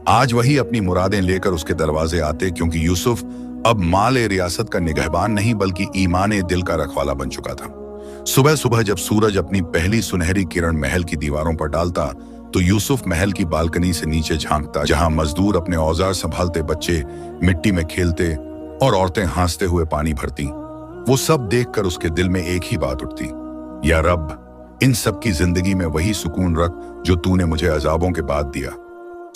आज वही अपनी मुरादें लेकर उसके दरवाजे आते, क्योंकि यूसुफ अब माले रियासत का निगहबान नहीं बल्कि ईमाने दिल का रखवाला बन चुका था। सुबह सुबह जब सूरज अपनी पहली सुनहरी किरण महल की दीवारों पर डालता तो यूसुफ महल की बालकनी से नीचे झांकता, जहां मजदूर अपने औजार संभालते, बच्चे मिट्टी में खेलते और औरतें हंसते हुए पानी भरती। वो सब देखकर उसके दिल में एक ही बात उठती, या रब, इन सब की जिंदगी में वही सुकून रख जो तूने मुझे अजाबों के बाद दिया।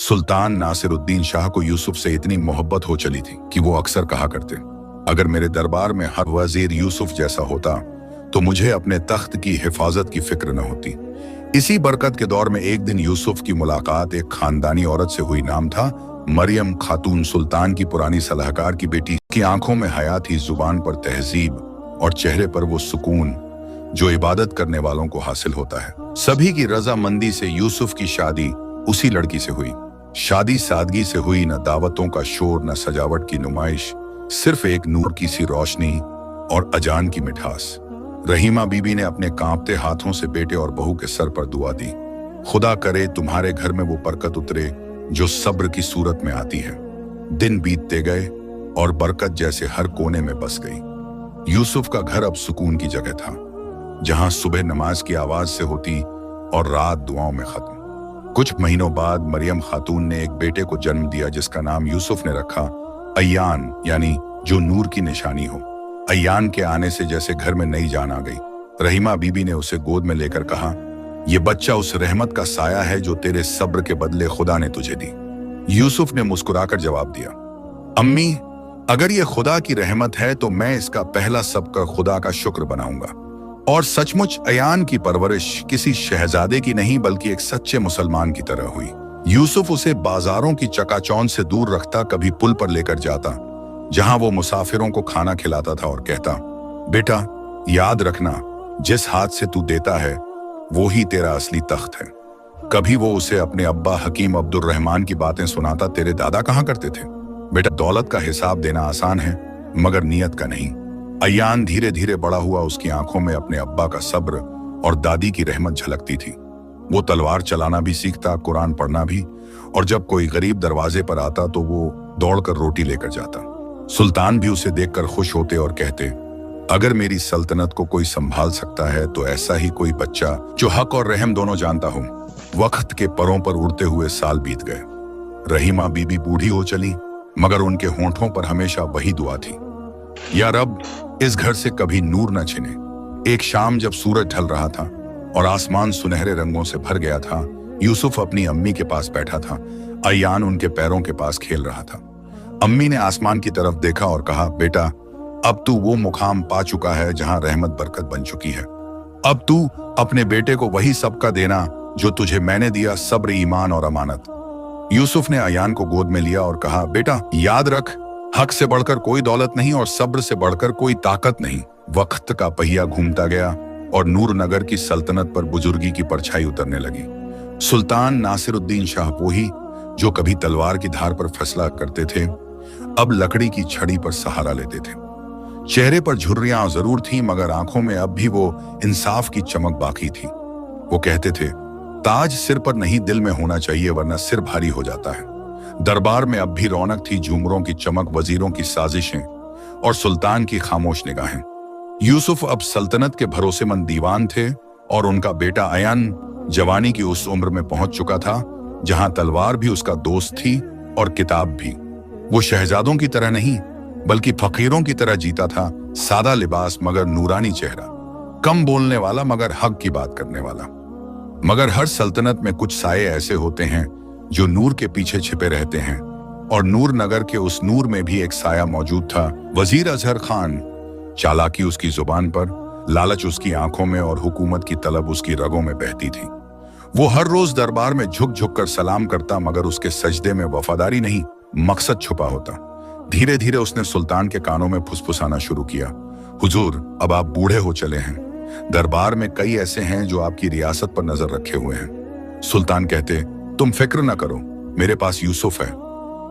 सुल्तान नासिरुद्दीन शाह को यूसुफ से इतनी मोहब्बत हो चली थी कि वो अक्सर कहा करते, अगर मेरे दरबार में हर वजीर यूसुफ जैसा होता तो मुझे अपने तख्त की हिफाजत की फिक्र न होती। इसी बरकत के दौर में एक दिन यूसुफ की मुलाकात एक खानदानी औरत से हुई। नाम था मरियम खातून, सुल्तान की पुरानी सलाहकार की बेटी। की आंखों में हया थी, जुबान पर तहजीब और चेहरे पर वो सुकून जो इबादत करने वालों को हासिल होता है। सभी की रजामंदी से यूसुफ की शादी उसी लड़की से हुई। शादी सादगी से हुई, न दावतों का शोर, न सजावट की नुमाइश, सिर्फ एक नूर की सी रोशनी और अजान की मिठास। रहीमा बीबी ने अपने कांपते हाथों से बेटे और बहू के सर पर दुआ दी, खुदा करे तुम्हारे घर में वो बरकत उतरे जो सब्र की सूरत में आती है। दिन बीतते गए और बरकत जैसे हर कोने में बस गई। यूसुफ का घर अब सुकून की जगह था, जहां सुबह नमाज की आवाज से होती और रात दुआओं में खत्म। कुछ महीनों बाद मरियम खातून ने एक बेटे को जन्म दिया जिसका नाम यूसुफ ने रखा अय्यान, यानी जो नूर की निशानी हो। अय्यान के आने से जैसे घर में नई जान आ गई। रहीमा बीबी ने उसे गोद में लेकर कहा, यह बच्चा उस रहमत का साया है जो तेरे सब्र के बदले खुदा ने तुझे दी। यूसुफ ने मुस्कुराकर जवाब दिया, अम्मी, अगर ये खुदा की रहमत है तो मैं इसका पहला सबका खुदा का शुक्र बनाऊंगा। और सचमुच अयान की परवरिश किसी शहजादे की नहीं बल्कि एक सच्चे मुसलमान की तरह हुई। यूसुफ उसे बाजारों की चकाचौंध से दूर रखता, कभी पुल पर लेकर जाता जहां वो मुसाफिरों को खाना खिलाता था और कहता, बेटा याद रखना, जिस हाथ से तू देता है वो ही तेरा असली तख्त है। कभी वो उसे अपने अब्बा हकीम अब्दुल रहमान की बातें सुनाता, तेरे दादा कहाँ करते थे? बेटा दौलत का हिसाब देना आसान है मगर नियत का नहीं। अयान धीरे धीरे बड़ा हुआ, उसकी आंखों में अपने अब्बा का सब्र और दादी की रहमत झलकती थी। वो तलवार चलाना भी सीखता, कुरान पढ़ना भी, और जब कोई गरीब दरवाजे पर आता तो वो दौड़कर रोटी लेकर जाता। सुल्तान भी उसे देखकर खुश होते और कहते, अगर मेरी सल्तनत को कोई संभाल सकता है तो ऐसा ही कोई बच्चा जो हक और रहम दोनों जानता हो। वक्त के परों पर उड़ते हुए साल बीत गए। रहीमा बीबी बूढ़ी हो चली, मगर उनके होंठों पर हमेशा वही दुआ थी, या रब इस घर से कभी नूर न छिने। एक शाम जब सूरज ढल रहा था और आसमान सुनहरे रंगों से भर गया था, यूसुफ अपनी अम्मी के पास बैठा था। अयान उनके पैरों के पास खेल रहा था। अम्मी ने आसमान की तरफ देखा और कहा, बेटा अब तू वो मुकाम पा चुका है जहां रहमत बरकत बन चुकी है। अब तू अपने बेटे को वही सबका देना जो तुझे मैंने दिया, सब्र, ईमान और अमानत। यूसुफ ने अयान को गोद में लिया और कहा, बेटा याद रख, हक से बढ़कर कोई दौलत नहीं और सब्र से बढ़कर कोई ताकत नहीं। वक्त का पहिया घूमता गया और नूर नगर की सल्तनत पर बुजुर्गी की परछाई उतरने लगी। सुल्तान नासिरुद्दीन शाहपोही, जो कभी तलवार की धार पर फैसला करते थे, अब लकड़ी की छड़ी पर सहारा लेते थे। चेहरे पर झुर्रियां जरूर थी, मगर आंखों में अब भी वो इंसाफ की चमक बाकी थी। वो कहते थे, ताज सिर पर नहीं दिल में होना चाहिए, वरना सिर भारी हो जाता है। दरबार में अब भी रौनक थी, झूमरों की चमक, वजीरों की साजिशें और सुल्तान की खामोश निगाहें। यूसुफ अब सल्तनत के भरोसेमंद दीवान थे और उनका बेटा अयान जवानी की उस उम्र में पहुंच चुका था जहां तलवार भी उसका दोस्त थी और किताब भी। वो शहजादों की तरह नहीं बल्कि फकीरों की तरह जीता था, सादा लिबास मगर नूरानी चेहरा, कम बोलने वाला मगर हक की बात करने वाला। मगर हर सल्तनत में कुछ साये ऐसे होते हैं जो नूर के पीछे छिपे रहते हैं, और नूर नगर के उस नूर में भी एक साया मौजूद था, वजीर अजहर खान। चालाकी उसकी जुबान पर, लालच उसकी आंखों में और हुकूमत की तलब उसकी रगों में बहती थी। वो हर रोज दरबार में झुक झुक कर सलाम करता, मगर उसके सजदे में वफादारी नहीं, मकसद छुपा होता। धीरे धीरे उसने सुल्तान के कानों में फुसफुसाना शुरू किया, हुजूर अब आप बूढ़े हो चले हैं, दरबार में कई ऐसे हैं जो आपकी रियासत पर नजर रखे हुए हैं। सुल्तान कहते, तुम फिक्र न करो, मेरे पास यूसुफ है।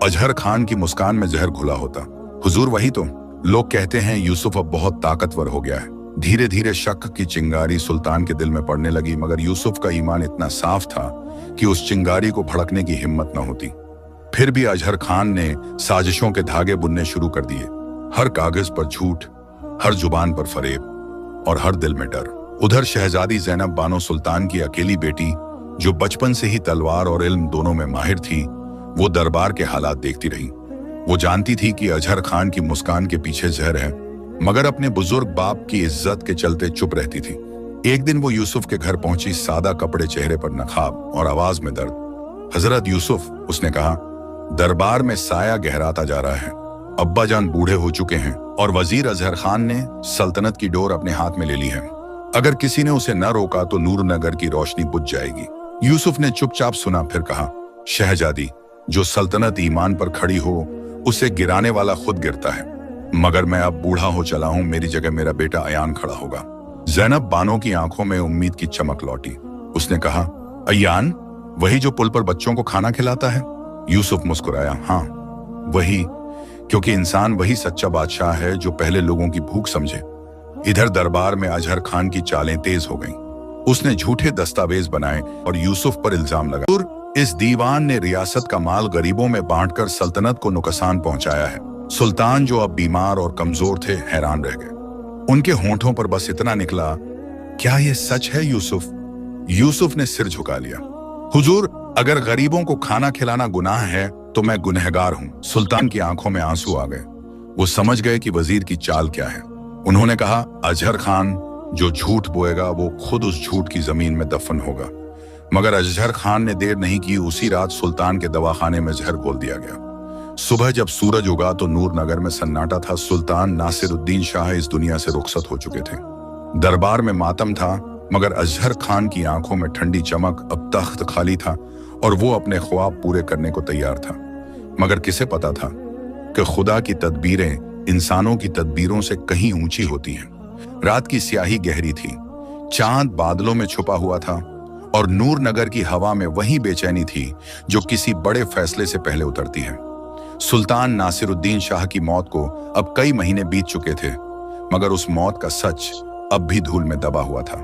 अजहर खान की मुस्कान में जहर घुला होता, हुजूर वही तो, लोग कहते हैं यूसुफ अब बहुत ताकतवर हो गया है। धीरे धीरे शक की चिंगारी सुल्तान के दिल में पड़ने लगी, मगर यूसुफ का ईमान इतना साफ था कि उस चिंगारी को भड़कने की हिम्मत न होती। फिर भी अजहर खान ने साजिशों के धागे बुनने शुरू कर दिए, हर कागज पर झूठ, हर जुबान पर फरेब और हर दिल में डर। उधर शहजादी ज़ैनब बानो सुल्तान की अकेली बेटी, जो बचपन से ही तलवार और इल्म दोनों में माहिर थी, वो दरबार के हालात देखती रही। वो जानती थी कि अजहर खान की मुस्कान के पीछे जहर है, मगर अपने बुजुर्ग बाप की इज्जत के चलते चुप रहती थी। एक दिन वो यूसुफ के घर पहुंची, सादा कपड़े, चेहरे पर नकाब और आवाज में दर्द। हजरत यूसुफ, उसने कहा, दरबार में साया गहराता जा रहा है। अब्बा जान बूढ़े हो चुके हैं और वजीर अजहर खान ने सल्तनत की डोर अपने हाथ में ले ली है। अगर किसी ने उसे न रोका तो नूर नगर की रोशनी बुझ जाएगी। यूसुफ ने चुपचाप सुना, फिर कहा, शहजादी, जो सल्तनत ईमान पर खड़ी हो उसे गिराने वाला खुद गिरता है। मगर मैं अब बूढ़ा हो चला हूं, मेरी जगह मेरा बेटा अयान खड़ा होगा। ज़ैनब बानो की आंखों में उम्मीद की चमक लौटी। उसने कहा, अयान, वही जो पुल पर बच्चों को खाना खिलाता है? यूसुफ मुस्कुराया, हाँ वही, क्योंकि इंसान वही सच्चा बादशाह है जो पहले लोगों की भूख समझे। इधर दरबार में अजहर खान की चालें तेज हो गईं। उसने झूठे दस्तावेज बनाए और यूसुफ पर इल्जाम लगा। इस दीवान ने रियासत का माल गरीबों में बांटकर सल्तनत को नुकसान पहुंचाया है। सुल्तान, जो अब बीमार और कमजोर थे, हैरान रह गए। उनके होंठों पर बस इतना निकला, क्या ये सच है यूसुफ? यूसुफ ने सिर झुका लिया। हुजूर, अगर गरीबों को खाना खिलाना गुनाह है तो मैं गुनहगार हूं। सुल्तान की आंखों में आंसू आ गए। वो समझ गए कि वजीर की चाल क्या है। उन्होंने कहा, अजहर खान जो झूठ बोएगा वो खुद उस झूठ की जमीन में दफन होगा। मगर अजहर खान ने देर नहीं की। उसी रात सुल्तान के दवाखाने में जहर घोल दिया गया। सुबह जब सूरज उगा तो नूर नगर में सन्नाटा था। सुल्तान नासिरुद्दीन शाह इस दुनिया से रुखसत हो चुके थे। दरबार में मातम था, मगर अजहर खान की आंखों में ठंडी चमक। अब तख्त खाली था और वो अपने ख्वाब पूरे करने को तैयार था। मगर किसे पता था कि खुदा की तदबीरें इंसानों की तदबीरों से कहीं ऊंची होती हैं। रात की स्याही गहरी थी, चांद बादलों में छुपा हुआ था और नूर नगर की हवा में वही बेचैनी थी जो किसी बड़े फैसले से पहले उतरती है। सुल्तान नासिरुद्दीन शाह की मौत को अब कई महीने बीत चुके थे, मगर उस मौत का सच अब भी धूल में दबा हुआ था।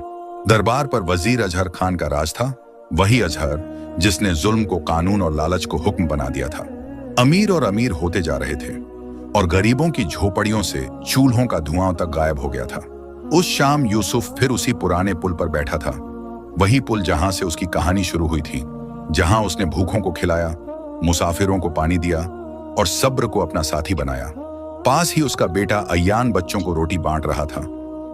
दरबार पर वजीर अजहर खान का राज था, वही अजहर जिसने जुल्म को कानून और लालच को हुक्म बना दिया था। अमीर और अमीर होते जा रहे थे और गरीबों की झोपड़ियों से चूल्हों का धुआं तक गायब हो गया था। उस शाम यूसुफ फिर उसी पुराने पुल पर बैठा था, वही पुल जहां से उसकी कहानी शुरू हुई थी, जहां उसने भूखों को खिलाया, मुसाफिरों को पानी दिया और सब्र को अपना साथी बनाया। पास ही उसका बेटा अय्यान बच्चों को रोटी बांट रहा था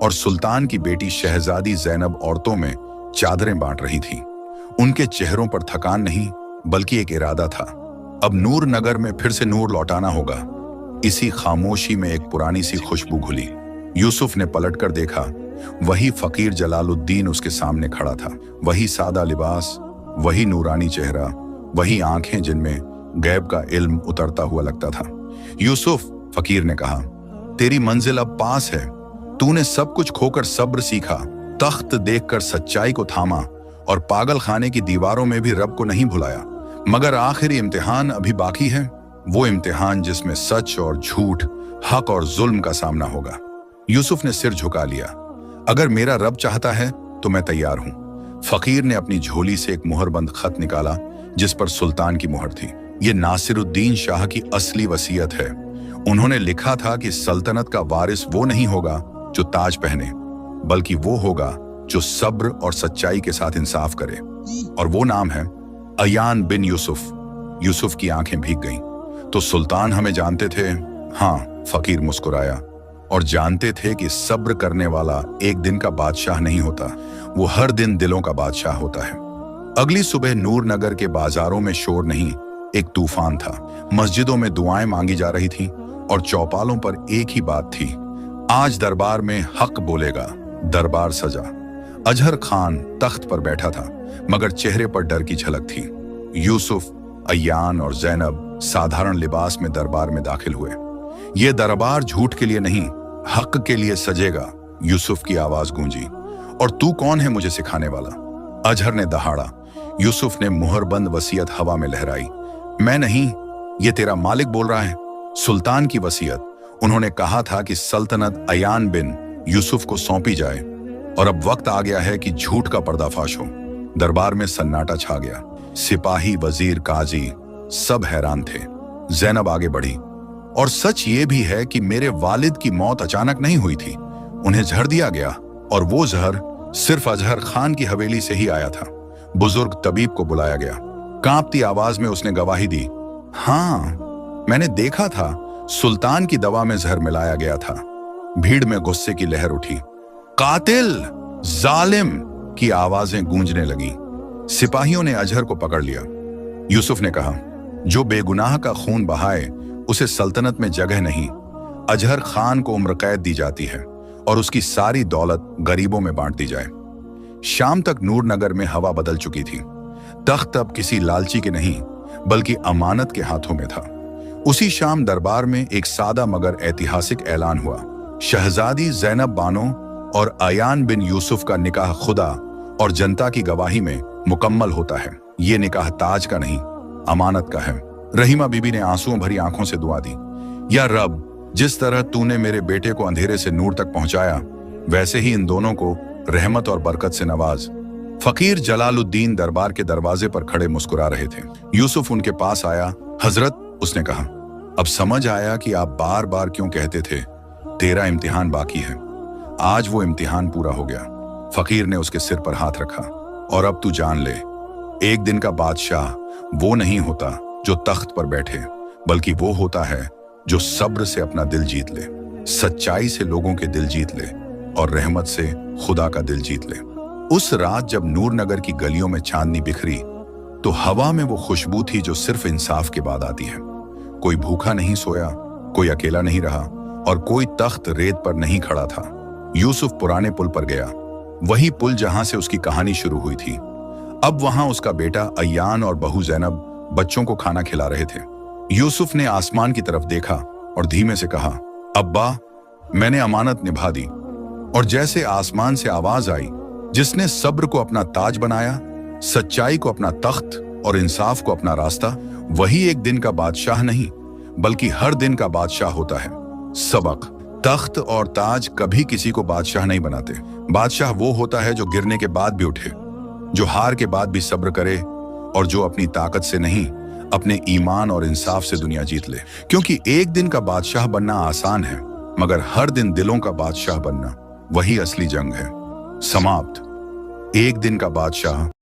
और सुल्तान की बेटी शहजादी जैनब औरतों में चादरें बांट रही थी। उनके चेहरों पर थकान नहीं, बल्कि एक इरादा था। अब नूर नगर में फिर से नूर लौटाना होगा। इसी खामोशी में एक पुरानी सी खुशबू घुली। यूसुफ ने पलटकर देखा, वही फकीर जलालुद्दीन उसके सामने खड़ा था। वही सादा लिबास, वही नूरानी चेहरा, वही आंखें जिनमें गैब का इल्म उतरता हुआ लगता था। यूसुफ, फकीर ने कहा, तेरी मंजिल अब पास है। तूने सब कुछ खोकर सब्र सीखा, तख्त देखकर सच्चाई को थामा और पागल खाने की दीवारों में भी रब को नहीं भुलाया। मगर आखिरी इम्तिहान अभी बाकी है, वो इम्तिहान जिसमें सच और झूठ, हक और जुल्म का सामना होगा। यूसुफ ने सिर झुका लिया। अगर मेरा रब चाहता है तो मैं तैयार हूं। फकीर ने अपनी झोली से एक मुहरबंद खत निकाला जिस पर सुल्तान की मुहर थी। ये नासिरुद्दीन शाह की असली वसीयत है। उन्होंने लिखा था कि सल्तनत का वारिस वो नहीं होगा जो ताज पहने, बल्कि वो होगा जो सब्र और सच्चाई के साथ इंसाफ करे। और वो नाम है अयान बिन यूसुफ। यूसुफ की आंखें भीग गईं। तो सुल्तान हमें जानते थे? हाँ, फकीर मुस्कुराया, और जानते थे कि सब्र करने वाला एक दिन का बादशाह नहीं होता, वो हर दिन दिलों का बादशाह होता है। अगली सुबह नूर नगर के बाजारों में शोर नहीं, एक तूफान था। मस्जिदों में दुआएं मांगी जा रही थीं और चौपालों पर एक ही बात थी, आज दरबार में हक बोलेगा। दरबार सजा। अजहर खान तख्त पर बैठा था, मगर चेहरे पर डर की झलक थी। यूसुफ, अय्यान और जैनब साधारण लिबास में दरबार में दाखिल हुए। ये दरबार झूठ के लिए नहीं, हक के लिए सजेगा, यूसुफ की आवाज गूंजी। और तू कौन है मुझे सिखाने वाला? अजहर ने दहाड़ा। यूसुफ ने मुहरबंद वसीयत हवा में लहराई। मैं नहीं, ये तेरा मालिक बोल रहा है। सुल्तान की वसीयत। उन्होंने कहा था कि सल्तनत अयान बिन यूसुफ को सौंपी जाए, और अब वक्त आ गया है कि झूठ का पर्दाफाश हो। दरबार में सन्नाटा छा गया। सिपाही, वजीर, काजी सब हैरान थे। जैनब आगे बढ़ी। और सच ये भी है कि मेरे वालिद की मौत अचानक नहीं हुई थी, उन्हें जहर दिया गया, और वो जहर सिर्फ अजहर खान की हवेली से ही आया था। बुजुर्ग तबीब को बुलाया गया। कांपती आवाज में उसने गवाही दी, हाँ, मैंने देखा था, सुल्तान की दवा में जहर मिलाया गया था। भीड़ में गुस्से की लहर उठी। कातिल, जालिम की आवाजें गूंजने लगीं। सिपाहियों ने अजहर को पकड़ लिया। यूसुफ ने कहा, जो बेगुनाह का खून बहाए उसे सल्तनत में जगह नहीं। अजहर खान को उम्र कैद दी जाती है और उसकी सारी दौलत गरीबों में बांट दी जाए। शाम तक नूर नगर में हवा बदल चुकी थी। तख्त अब किसी लालची के नहीं, बल्कि अमानत के हाथों में था। उसी शाम दरबार में एक सादा मगर ऐतिहासिक ऐलान हुआ। शहजादी जैनब बानो और अयान बिन यूसुफ का निकाह खुदा और जनता की गवाही में मुकम्मल होता है। ये निकाह ताज का नहीं, अमानत का है। रहीमा बीबी ने आंसुओं भरी आंखों से दुआ दी, या रब, जिस तरह तूने मेरे बेटे को अंधेरे से नूर तक पहुंचाया, वैसे ही इन दोनों को रहमत और बरकत से नवाज। फकीर जलालुद्दीन दरबार के दरवाजे पर खड़े मुस्कुरा रहे थे। यूसुफ उनके पास आया। हजरत, उसने कहा, अब समझ आया कि आप बार बार क्यों कहते थे तेरा इम्तिहान बाकी है। आज वो इम्तिहान पूरा हो गया। फकीर ने उसके सिर पर हाथ रखा। और अब तू जान ले, एक दिन का बादशाह वो नहीं होता जो तख्त पर बैठे, बल्कि वो होता है जो सब्र से अपना दिल जीत ले, सच्चाई से लोगों के दिल जीत ले, और रहमत से खुदा का दिल जीत ले। उस रात जब नूर नगर की गलियों में चांदनी बिखरी, तो हवा में वो खुशबू थी जो सिर्फ इंसाफ के बाद आती है। कोई भूखा नहीं सोया, कोई अकेला नहीं रहा, और कोई तख्त रेत पर नहीं खड़ा था। यूसुफ पुराने पुल पर गया, वही पुल जहां से उसकी कहानी शुरू हुई थी। अब वहां उसका बेटा अय्यान और बहू जैनब बच्चों को खाना खिला रहे थे। यूसुफ ने आसमान की तरफ देखा और धीमे से कहा, अब्बा, मैंने अमानत निभा दी। और जैसे आसमान से आवाज आई, जिसने सब्र को अपना ताज बनाया, सच्चाई को अपना तख्त और इंसाफ को अपना रास्ता, वही एक दिन का बादशाह नहीं, बल्कि हर दिन का बादशाह होता है। सबक: तख्त और ताज कभी किसी को बादशाह नहीं बनाते। बादशाह वो होता है जो गिरने के बाद भी उठे, जो हार के बाद भी सब्र करे और जो अपनी ताकत से नहीं, अपने ईमान और इंसाफ से दुनिया जीत ले। क्योंकि एक दिन का बादशाह बनना आसान है, मगर हर दिन दिलों का बादशाह बनना वही असली जंग है। समाप्त। एक दिन का बादशाह